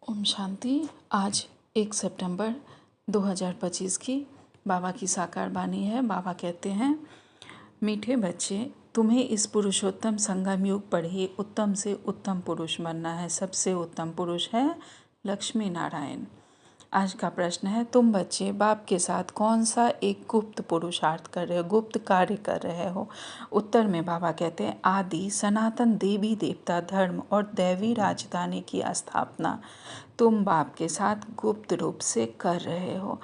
ओम शांति। आज 1 सितंबर 2025 की बाबा की साकार वाणी है। बाबा कहते हैं, मीठे बच्चे, तुम्हें इस पुरुषोत्तम संगम युग पर ही उत्तम से उत्तम पुरुष बनना है। सबसे उत्तम पुरुष है लक्ष्मी नारायण। आज का प्रश्न है, तुम बच्चे बाप के साथ कौन सा एक गुप्त पुरुषार्थ कर रहे हो, गुप्त कार्य कर रहे हो? उत्तर में बाबा कहते हैं, आदि सनातन देवी देवता धर्म और दैवी राजधानी की स्थापना तुम बाप के साथ गुप्त रूप से कर रहे हो।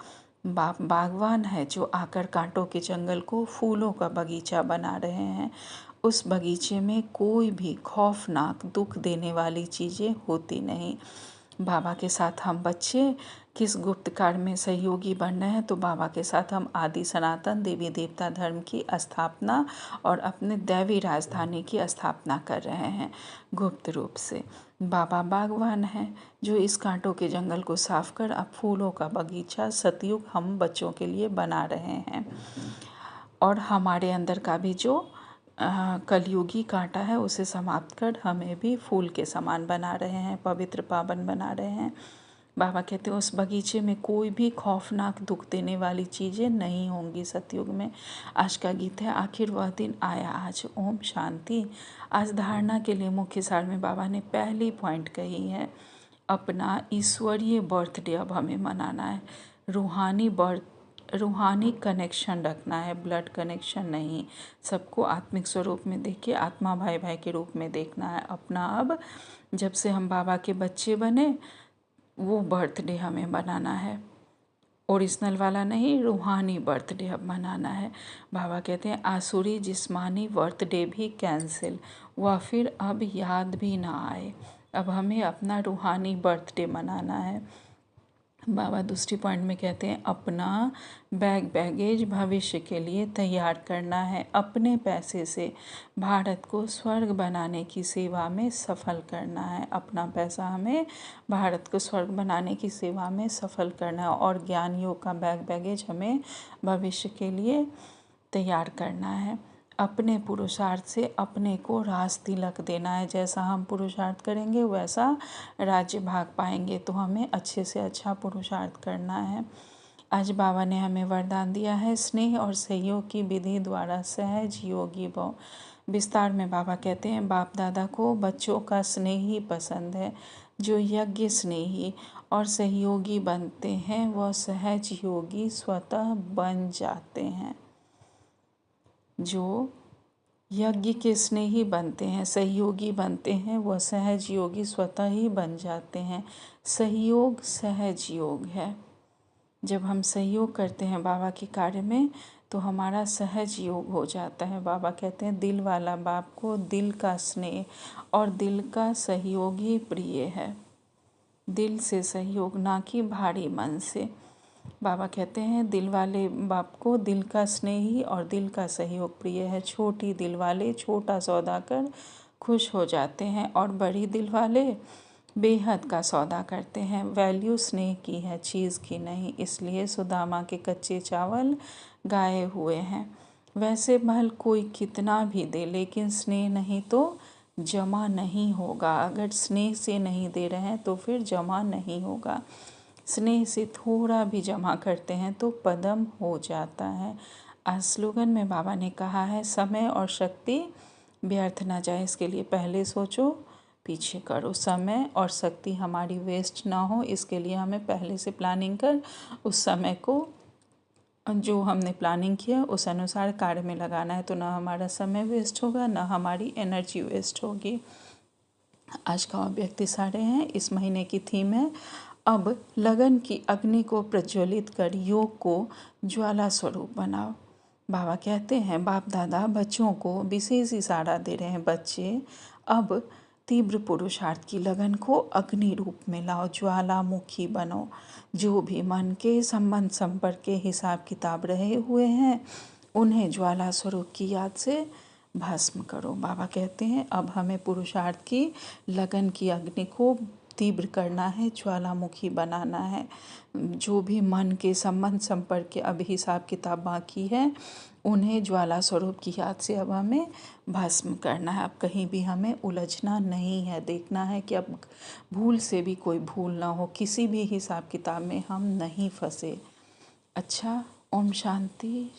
बाप बागवान है जो आकर कांटों के जंगल को फूलों का बगीचा बना रहे हैं। उस बगीचे में कोई भी खौफनाक दुख देने वाली चीज़ें होती नहीं। बाबा के साथ हम बच्चे किस गुप्त कार्य में सहयोगी बन रहे हैं? तो बाबा के साथ हम आदि सनातन देवी देवता धर्म की स्थापना और अपने दैवी राजधानी की स्थापना कर रहे हैं गुप्त रूप से। बाबा बागवान हैं जो इस कांटों के जंगल को साफ कर अब फूलों का बगीचा सतयुग हम बच्चों के लिए बना रहे हैं। और हमारे अंदर का भी जो कलयुगी कांटा है उसे समाप्त कर हमें भी फूल के समान बना रहे हैं, पवित्र पावन बना रहे हैं। बाबा कहते हैं, उस बगीचे में कोई भी खौफनाक दुख देने वाली चीज़ें नहीं होंगी सतयुग में। आज का गीत है, आखिर वह दिन आया आज। ओम शांति। आज धारणा के लिए मुख्य सार में बाबा ने पहली पॉइंट कही है, अपना ईश्वरीय बर्थडे अब हमें मनाना है। रूहानी कनेक्शन रखना है, ब्लड कनेक्शन नहीं। सबको आत्मिक स्वरूप में देख के आत्मा भाई भाई के रूप में देखना है अपना। अब जब से हम बाबा के बच्चे बने वो बर्थडे हमें मनाना है, ओरिजिनल वाला नहीं, रूहानी बर्थडे अब मनाना है। बाबा कहते हैं, आसुरी जिस्मानी बर्थडे भी कैंसिल, वह फिर अब याद भी ना आए। अब हमें अपना रूहानी बर्थडे मनाना है। बाबा दूसरी पॉइंट में कहते हैं, अपना बैगेज भविष्य के लिए तैयार करना है। अपने पैसे से भारत को स्वर्ग बनाने की सेवा में सफल करना है। अपना पैसा हमें भारत को स्वर्ग बनाने की सेवा में सफल करना है और ज्ञान योग का बैगेज हमें भविष्य के लिए तैयार करना है। अपने पुरुषार्थ से अपने को राज तिलक देना है। जैसा हम पुरुषार्थ करेंगे वैसा राज्य भाग पाएंगे, तो हमें अच्छे से अच्छा पुरुषार्थ करना है। आज बाबा ने हमें वरदान दिया है, स्नेह और सहयोग की विधि द्वारा सहज योगी भव। विस्तार में बाबा कहते हैं, बाप दादा को बच्चों का स्नेह ही पसंद है। जो यज्ञ स्नेही और सहयोगी बनते हैं वह सहज योगी स्वतः बन जाते हैं। जो यज्ञ के स्नेही बनते हैं, सहयोगी बनते हैं, वह सहज योगी स्वतः ही बन जाते हैं। सहयोग सहज योग है। जब हम सहयोग करते हैं बाबा के कार्य में तो हमारा सहज योग हो जाता है। बाबा कहते हैं, दिल वाला बाप को दिल का स्नेह और दिल का सहयोग ही प्रिय है। दिल से सहयोग, ना कि भारी मन से। बाबा कहते हैं, दिल वाले बाप को दिल का स्नेह ही और दिल का सहयोग प्रिय है। छोटी दिल वाले छोटा सौदा कर खुश हो जाते हैं और बड़ी दिल वाले बेहद का सौदा करते हैं। वैल्यू स्नेह की है, चीज़ की नहीं। इसलिए सुदामा के कच्चे चावल गाए हुए हैं। वैसे भल कोई कितना भी दे, लेकिन स्नेह नहीं तो जमा नहीं होगा। अगर स्नेह से नहीं दे रहे हैं तो फिर जमा नहीं होगा। स्नेह से थोड़ा भी जमा करते हैं तो पदम हो जाता है। आज स्लोगन में बाबा ने कहा है, समय और शक्ति व्यर्थ ना जाए, इसके लिए पहले सोचो पीछे करो। समय और शक्ति हमारी वेस्ट ना हो, इसके लिए हमें पहले से प्लानिंग कर उस समय को जो हमने प्लानिंग किया उस अनुसार कार्य में लगाना है। तो ना हमारा समय वेस्ट होगा, ना हमारी एनर्जी वेस्ट होगी। आज का व्यक्ति सारे हैं। इस महीने की थीम है, अब लगन की अग्नि को प्रज्वलित कर योग को ज्वाला स्वरूप बनाओ। बाबा कहते हैं, बाप दादा बच्चों को विशेष इशारा दे रहे हैं, बच्चे अब तीव्र पुरुषार्थ की लगन को अग्नि रूप में लाओ, ज्वालामुखी बनो। जो भी मन के संबंध संपर्क के हिसाब किताब रहे हुए हैं उन्हें ज्वाला स्वरूप की याद से भस्म करो। बाबा कहते हैं, अब हमें पुरुषार्थ की लगन की अग्नि को तीव्र करना है, ज्वालामुखी बनाना है। जो भी मन के संबंध संपर्क के अब हिसाब किताब बाकी है, उन्हें ज्वाला स्वरूप की याद से अब हमें भस्म करना है। अब कहीं भी हमें उलझना नहीं है, देखना है कि अब भूल से भी कोई भूल ना हो, किसी भी हिसाब किताब में हम नहीं फंसे। अच्छा, ओम शांति।